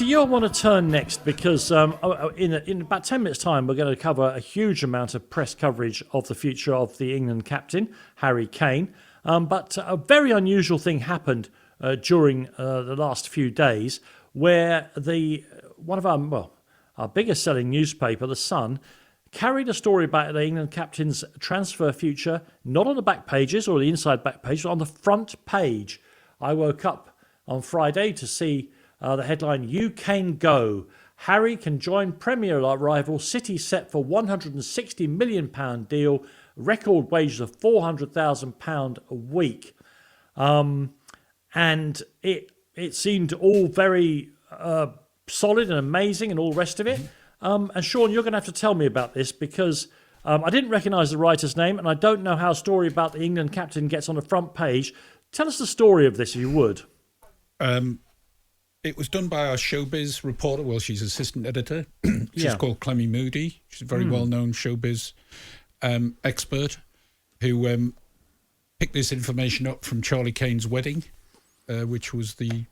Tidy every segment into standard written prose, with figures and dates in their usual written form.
to you I want to turn next because in about 10 minutes' time we're going to cover a huge amount of press coverage of the future of the England captain, Harry Kane. But a very unusual thing happened during the last few days where one of our biggest selling newspaper, The Sun, carried a story about the England captain's transfer future, not on the back pages or the inside back page, but on the front page. I woke up on Friday to see the headline, "You Kane Go. Harry can join Premier rival City set for £160 million deal, record wages of £400,000 a week." And it seemed all very solid and amazing and all the rest of it. And Sean, you're going to have to tell me about this because I didn't recognise the writer's name and I don't know how a story about the England captain gets on the front page. Tell us the story of this, if you would. It was done by our showbiz reporter. Well, she's assistant editor. She's called Clemmy Moody. She's a very well-known showbiz expert who picked this information up from Charlie Kane's wedding, which was the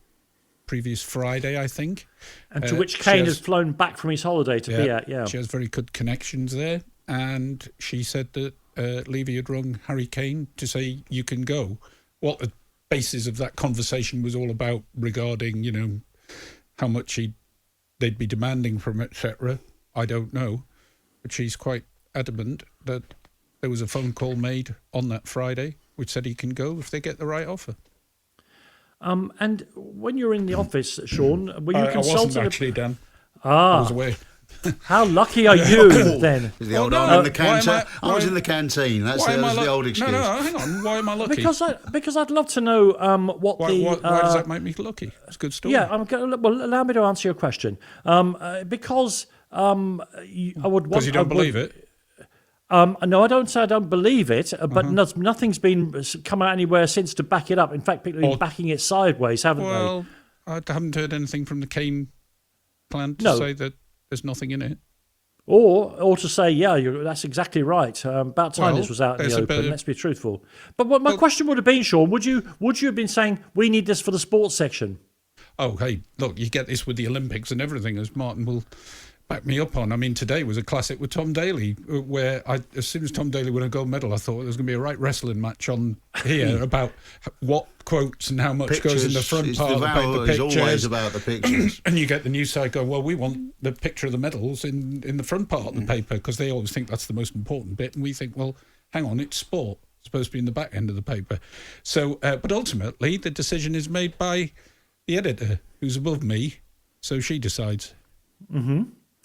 previous Friday, I think. And to which Kane has flown back from his holiday to be at, She has very good connections there. And she said that Levy had rung Harry Kane to say, you can go. What the basis of that conversation was all about regarding, how much they'd be demanding from, etc., I don't know. But she's quite adamant that there was a phone call made on that Friday which said he can go if they get the right offer. And when you're in the office, Sean, were you consulted? I wasn't actually, Dan. I was away. How lucky are you then? The old I'm in the canteen. I was in the canteen. That's the old excuse. No, hang on. Why am I lucky? Because I'd love to know why does that make me lucky? It's a good story. Yeah, well, allow me to answer your question. Because I would. Because you don't believe it. No, I don't say I don't believe it, but nothing's been come out anywhere since to back it up. In fact, people have been backing it sideways, haven't they? Well, I haven't heard anything from the Kane plan to say that there's nothing in it. Or to say, that's exactly right. About time this was out in the open. Let's be truthful. But what my question would have been, Sean, would you have been saying we need this for the sports section? Oh, hey, look, you get this with the Olympics and everything, as Martin will back me up on. I mean, today was a classic with Tom Daley, where as soon as Tom Daley won a gold medal, I thought there was going to be a right wrestling match on here about what quotes and how much goes in the front part of the paper. It's always about the pictures. And you get the news side go, well, we want the picture of the medals in the front part of the paper because they always think that's the most important bit. And we think, well, hang on, it's sport. It's supposed to be in the back end of the paper. So, but ultimately, the decision is made by the editor, who's above me. So she decides. Mm-hmm.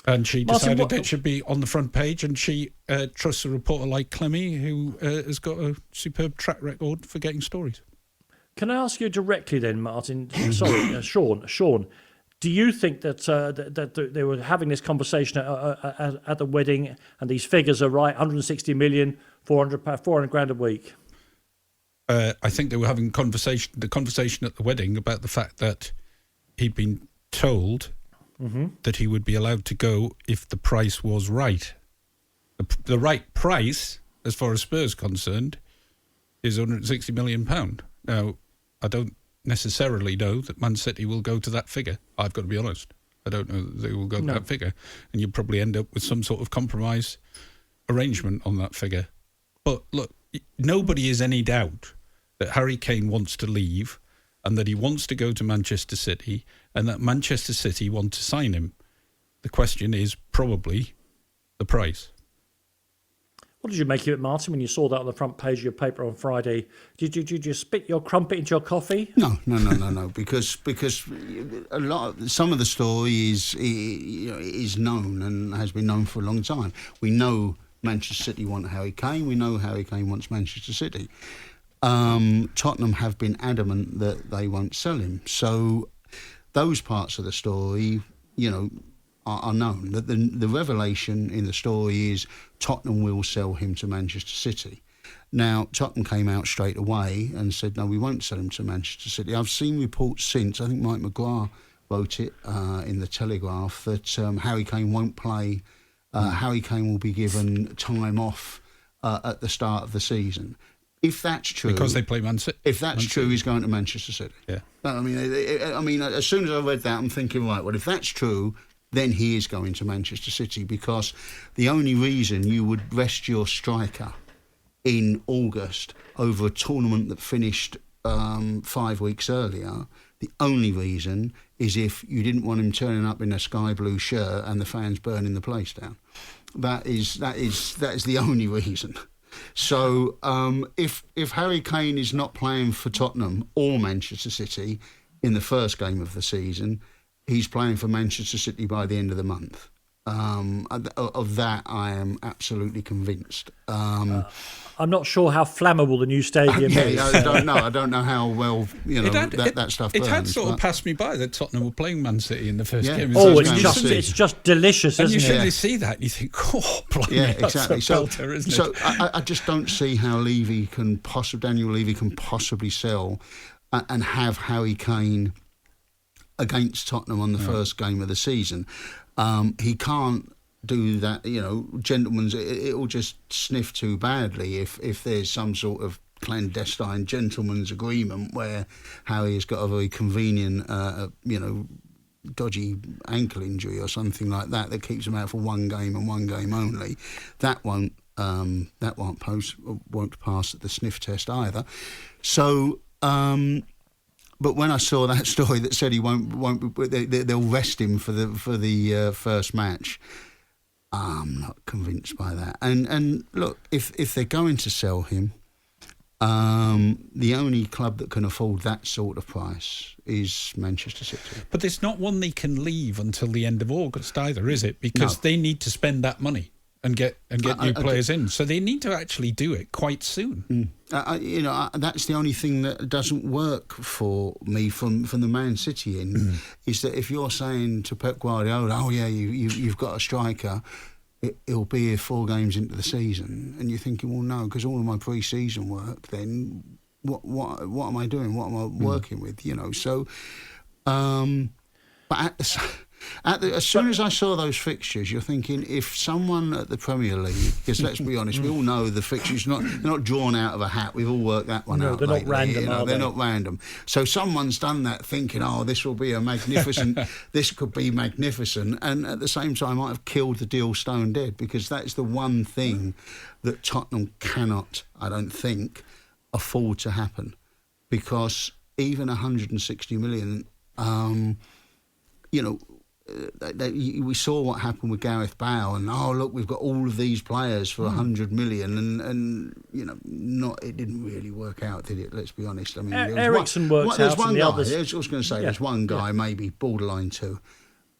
And she decided it should be on the front page, and she trusts a reporter like Clemmy, who has got a superb track record for getting stories. Can I ask you directly then, Martin? Sorry, Sean. Do you think that they were having this conversation at the wedding, and these figures are right? 160 million, 400 grand a week. I think they were having the conversation at the wedding about the fact that he'd been told that he would be allowed to go if the price was right. The right price, as far as Spurs concerned, is £160 million. Now, I don't necessarily know that Man City will go to that figure. I've got to be honest. I don't know that they will go to that figure. And you'll probably end up with some sort of compromise arrangement on that figure. But look, nobody is any doubt that Harry Kane wants to leave and that he wants to go to Manchester City and that Manchester City want to sign him. The question is probably the price. What did you make of it, Martin, when you saw that on the front page of your paper on Friday? Did you spit your crumpet into your coffee? No. Because some of the story is known and has been known for a long time. We know Manchester City want Harry Kane. We know Harry Kane wants Manchester City. Tottenham have been adamant that they won't sell him. So those parts of the story, are known. That the revelation in the story is Tottenham will sell him to Manchester City. Now, Tottenham came out straight away and said, no, we won't sell him to Manchester City. I've seen reports since, I think Mike McGrath wrote it in the Telegraph, that Harry Kane won't play. Harry Kane will be given time off at the start of the season. If that's true, because they play Man City. If that's true, he's going to Manchester City. Yeah. I mean, as soon as I read that, I'm thinking, right, well, if that's true, then he is going to Manchester City, because the only reason you would rest your striker in August over a tournament that finished 5 weeks earlier, the only reason is if you didn't want him turning up in a sky blue shirt and the fans burning the place down. That is the only reason. So if Harry Kane is not playing for Tottenham or Manchester City in the first game of the season, he's playing for Manchester City by the end of the month. Of that, I am absolutely convinced. I'm not sure how flammable the new stadium is. I don't know. I don't know how well that stuff burns. It had sort of passed me by that Tottenham were playing Man City in the first game. It's just delicious, and isn't you it? suddenly see that and you think, oh, blimey, yeah, exactly. That's a belter, isn't so it? I just don't see how Daniel Levy can possibly sell and have Harry Kane against Tottenham on the first game of the season. He can't do that, gentlemen's, it'll just sniff too badly if there's some sort of clandestine gentleman's agreement where Harry has got a very convenient, dodgy ankle injury or something like that keeps him out for one game and one game only. That won't pass at the sniff test either. So. But when I saw that story that said he won't they'll rest him for the first match, I'm not convinced by that. And look, if they're going to sell him, the only club that can afford that sort of price is Manchester City. But there's not one they can leave until the end of August either, is it? Because they need to spend that money and get new players in. So they need to actually do it quite soon. That's the only thing that doesn't work for me from the Man City end, is that if you're saying to Pep Guardiola, oh yeah, you've got a striker, it'll be here 4 games into the season, and you're thinking, well, no, because all of my pre-season work, then what am I doing? What am I working with? So, but as soon as I saw those fixtures, you're thinking, if someone at the Premier League, because let's be honest, we all know the fixtures, they're not drawn out of a hat. We've all worked that one out. They're lately, not random, are they? They're not random. So someone's done that thinking, oh, this will be a magnificent, this could be magnificent. And at the same time, might have killed the deal stone dead, because that's the one thing that Tottenham cannot, I don't think, afford to happen. Because even 160 million, we saw what happened with Gareth Bale, and look, we've got all of these players for 100 million, and it didn't really work out, did it? Let's be honest. I mean, Ericsson worked out. There's one and the guy. others, I was going to say, there's one guy, maybe borderline 2,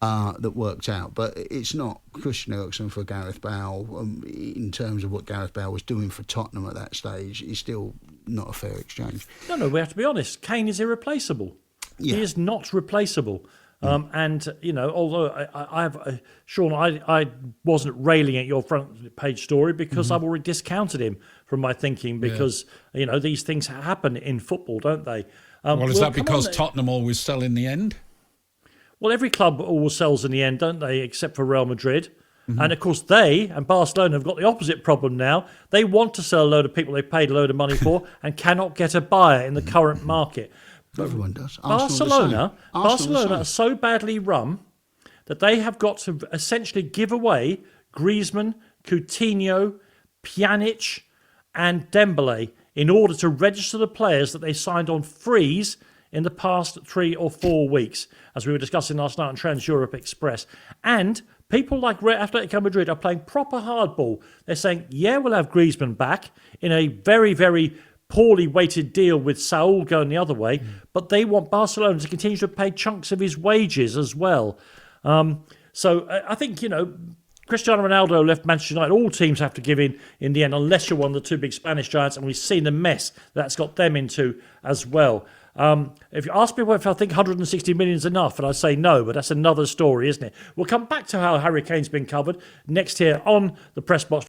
that worked out, but it's not Christian Eriksen for Gareth Bale. In terms of what Gareth Bale was doing for Tottenham at that stage, it's still not a fair exchange. No, we have to be honest. Kane is irreplaceable. Yeah. He is not replaceable. Although I have, Sean, I wasn't railing at your front page story because I've already discounted him from my thinking, because these things happen in football, don't they? Is that because Tottenham always sell in the end? Well, every club always sells in the end, don't they? Except for Real Madrid. And of course, they and Barcelona have got the opposite problem now. They want to sell a load of people they paid a load of money for and cannot get a buyer in the current market. Everyone does. Barcelona are so badly run that they have got to essentially give away Griezmann, Coutinho, Pjanic and Dembele in order to register the players that they signed on freeze in the past 3 or 4 weeks, as we were discussing last night on Trans Europe Express. And people like Atletico Madrid are playing proper hardball. They're saying, yeah, we'll have Griezmann back in a very, very poorly weighted deal with Saul going the other way, but they want Barcelona to continue to pay chunks of his wages as well. So I think, Cristiano Ronaldo left Manchester United. All teams have to give in the end, unless you're one of the 2 big Spanish giants, and we've seen the mess that's got them into as well. If you ask me if I think 160 million is enough, and I say no, but that's another story, isn't it? We'll come back to how Harry Kane's been covered next here on the Press Box.